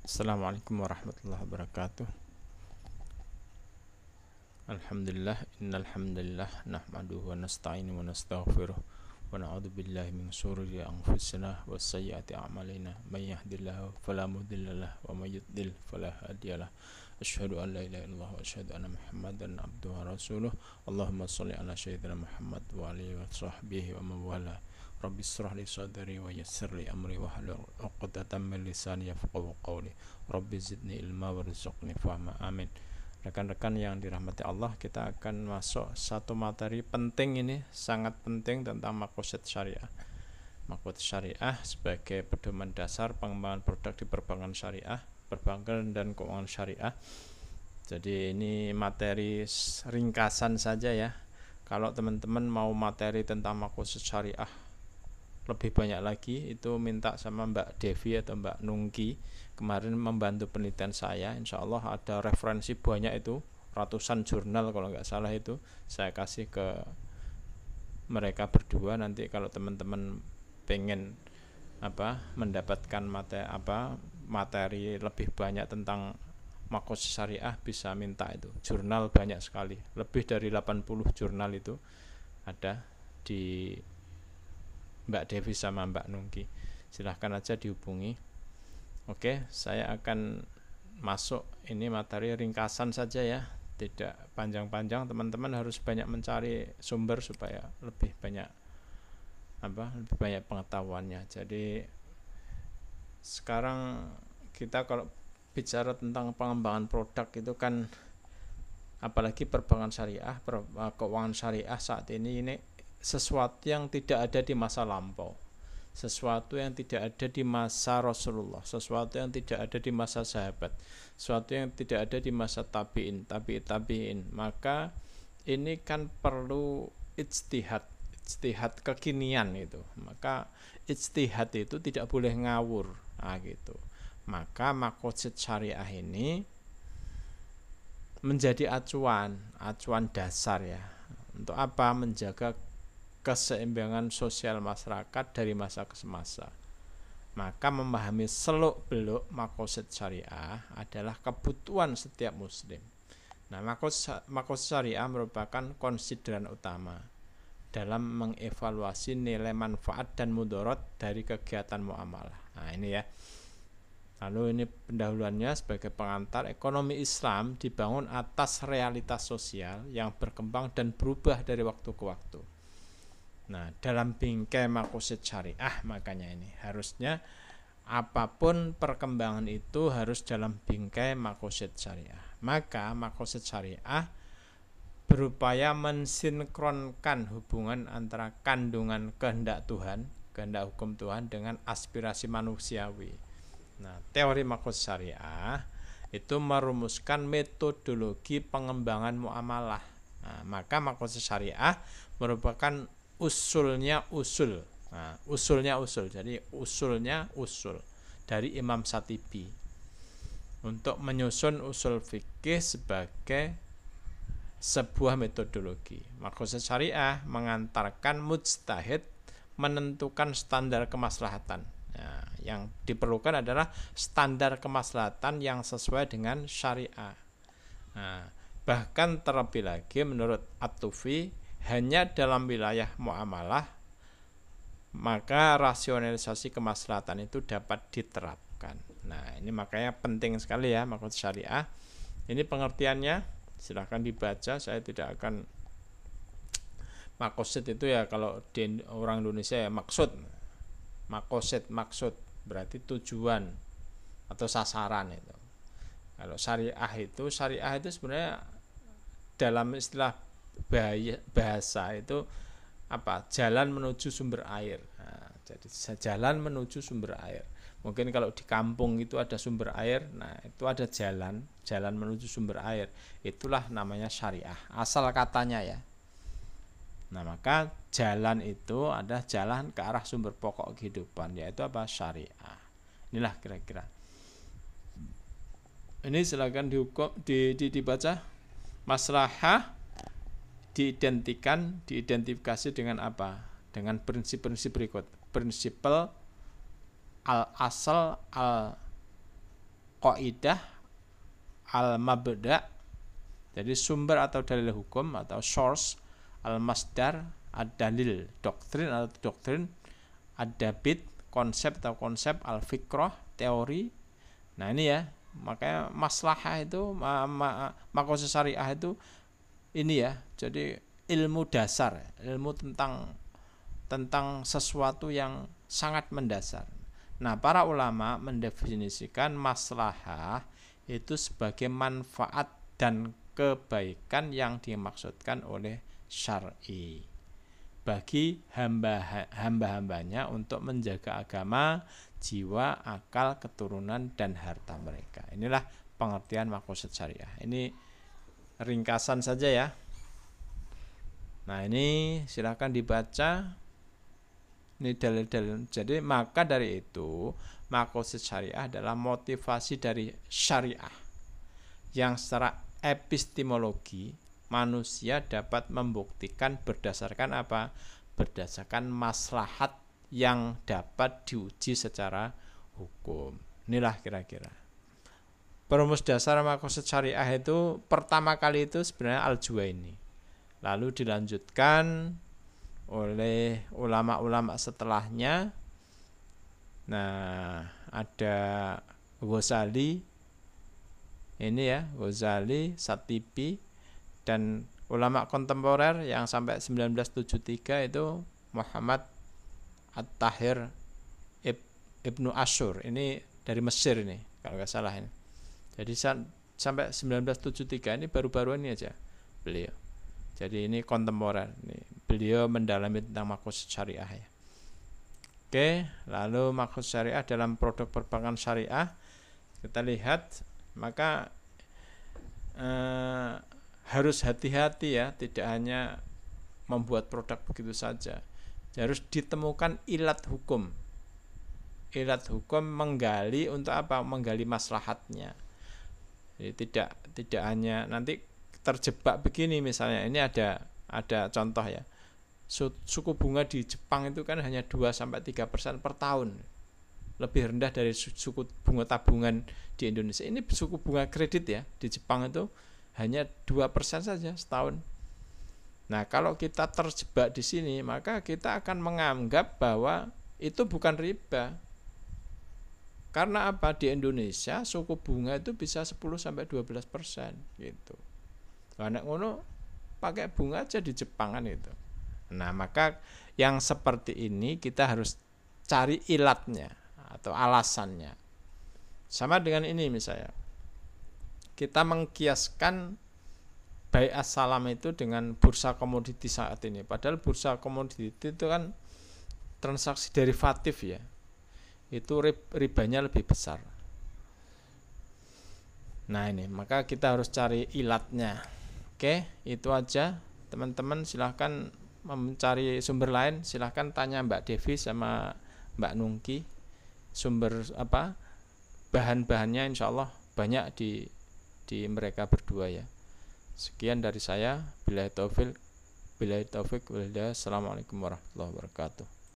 Assalamualaikum warahmatullahi wabarakatuh. Alhamdulillah, innal hamdalillah nahmaduhu wa nasta'inuhu wa nastaghfiruh wa na'udzu billahi min shururi anfusina wa sayyiati a'malina. May yahdihillahu fala mudhillalah wa may yudlil fala hadiyalah. Asyhadu an la ilaha illallah wa asyhadu anna Muhammadan abduhu wa rasuluh. Allahumma shalli ala sayyidina Muhammad wa alihi wa sahbihi wa man wala. Rabbi israh li sadri wa yassir li amri wa hlul 'uqdatam min lisani yafqahu qawli. Rabbi zidni ilma warzuqni fahma. Amin. Rekan-rekan yang dirahmati Allah, kita akan masuk satu materi penting ini, sangat penting tentang maqasid syariah. Maqasid syariah sebagai pedoman dasar pengembangan produk di perbankan syariah, perbankan dan keuangan syariah. Jadi ini materi ringkasan saja ya. Kalau teman-teman mau materi tentang maqasid syariah lebih banyak lagi, itu minta sama Mbak Devi atau Mbak Nungki, kemarin membantu penelitian saya. Insya Allah ada referensi banyak, itu ratusan jurnal kalau nggak salah, itu saya kasih ke mereka berdua. Nanti kalau teman-teman pengen mendapatkan materi lebih banyak tentang maqasid syariah, bisa minta itu jurnal banyak sekali, lebih dari 80 jurnal itu ada di Mbak Devi sama Mbak Nungki. Silahkan aja dihubungi. Oke, saya akan masuk ini materi ringkasan saja ya, tidak panjang-panjang. Teman-teman harus banyak mencari sumber supaya lebih banyak pengetahuannya. Jadi sekarang kita kalau bicara tentang pengembangan produk itu kan, apalagi perbankan syariah, keuangan syariah saat ini sesuatu yang tidak ada di masa lampau, sesuatu yang tidak ada di masa Rasulullah, sesuatu yang tidak ada di masa sahabat, sesuatu yang tidak ada di masa tabi'in. Maka ini kan perlu ijtihad kekinian itu. Maka ijtihad itu tidak boleh ngawur. Gitu. Maka maqasid syariah ini menjadi acuan dasar ya. Untuk apa? Menjaga keseimbangan sosial masyarakat dari masa ke masa. Maka memahami seluk-beluk maqasid syariah adalah kebutuhan setiap muslim. Nah, maqasid syariah merupakan konsideran utama dalam mengevaluasi nilai manfaat dan mudarat dari kegiatan muamalah. Nah, ini ya. Lalu ini pendahuluannya sebagai pengantar. Ekonomi Islam dibangun atas realitas sosial yang berkembang dan berubah dari waktu ke waktu. Nah, dalam bingkai maqasid syariah, makanya ini harusnya apapun perkembangan itu harus dalam bingkai maqasid syariah. Maka maqasid syariah berupaya mensinkronkan hubungan antara kandungan kehendak Tuhan, kehendak hukum Tuhan, dengan aspirasi manusiawi. Nah, teori maqasid syariah itu merumuskan metodologi pengembangan muamalah. Nah, maka maqasid syariah merupakan usulnya usul. Nah, usulnya usul. Jadi usulnya usul dari Imam Shatibi untuk menyusun usul fikih sebagai sebuah metodologi. Maqasid syariah mengantarkan mujtahid menentukan standar kemaslahatan. Nah, yang diperlukan adalah standar kemaslahatan yang sesuai dengan syariah. Nah, bahkan terlebih lagi menurut At-Tufi, hanya dalam wilayah muamalah maka rasionalisasi kemaslahatan itu dapat diterapkan. Nah, ini makanya penting sekali ya maqasid syariah. Ini pengertiannya, silahkan dibaca. Saya tidak akan, maqasid itu ya kalau di orang Indonesia ya maksud berarti tujuan atau sasaran itu. Kalau syariah itu sebenarnya dalam istilah bahasa itu jalan menuju sumber air. Nah, jadi jalan menuju sumber air. Mungkin kalau di kampung itu ada sumber air, nah itu ada jalan menuju sumber air. Itulah namanya syariah, asal katanya ya. Nah, maka jalan itu adalah jalan ke arah sumber pokok kehidupan, yaitu syariah. Inilah kira-kira. Ini silakan dibaca. Maslahah diidentifikasi dengan apa? Dengan prinsip-prinsip berikut. Prinsipal al-asal al Qaidah al-mabda', jadi sumber atau dalil hukum atau source, al-masdar ad-dalil, doktrin atau doktrin, ad-dabit, konsep atau konsep, al-fikrah, teori. Nah ini ya, makanya maslahah itu maqasid syariah itu ini ya, jadi ilmu dasar, ilmu tentang sesuatu yang sangat mendasar. Nah, para ulama mendefinisikan maslahah itu sebagai manfaat dan kebaikan yang dimaksudkan oleh syar'i bagi hamba-hambanya untuk menjaga agama, jiwa, akal, keturunan, dan harta mereka. Inilah pengertian maqasid syariah. Ini ringkasan saja ya. Nah ini silakan dibaca. Ini dalil-dalil. Jadi maka dari itu maqasid syariah adalah motivasi dari syariah yang secara epistemologi manusia dapat membuktikan berdasarkan apa? Berdasarkan maslahat yang dapat diuji secara hukum. Inilah kira-kira perumus dasar maqasid syariah itu pertama kali itu sebenarnya Al-Juwaini, lalu dilanjutkan oleh ulama-ulama setelahnya. Nah ada Ghazali ini ya, Ghazali, Satibi, dan ulama kontemporer yang sampai 1973 itu Muhammad At-Tahir Ibnu Asyur, ini dari Mesir ini kalau nggak salah ini. Jadi sampai 1973 ini baru-baru ini aja beliau. Jadi ini kontemporer, ini beliau mendalami tentang maqasid syariah ya. Oke, lalu maqasid syariah dalam produk perbankan syariah kita lihat, maka harus hati-hati ya, tidak hanya membuat produk begitu saja. Harus ditemukan ilat hukum. Ilat hukum menggali untuk apa? Menggali maslahatnya. Jadi tidak hanya nanti terjebak begini misalnya. Ini ada contoh ya. Suku bunga di Jepang itu kan hanya 2-3% per tahun. Lebih rendah dari suku bunga tabungan di Indonesia. Ini suku bunga kredit ya di Jepang itu hanya 2% saja setahun. Nah, kalau kita terjebak di sini, maka kita akan menganggap bahwa itu bukan riba. Karena apa? Di Indonesia suku bunga itu bisa 10-12% gitu. Karena ngono pakai bunga aja di Jepang kan itu. Nah, maka yang seperti ini kita harus cari ilatnya atau alasannya. Sama dengan ini misalnya. Kita mengkiaskan bai'as salam itu dengan bursa komoditi saat ini. Padahal bursa komoditi itu kan transaksi derivatif ya. Itu ribanya lebih besar. Nah ini, maka kita harus cari ilatnya. Oke, itu aja. Teman-teman silahkan mencari sumber lain. Silahkan tanya Mbak Devi sama Mbak Nungki. Sumber apa? Bahan-bahannya insya Allah banyak di mereka berdua ya. Sekian dari saya. Billahi taufik. Assalamualaikum warahmatullahi wabarakatuh.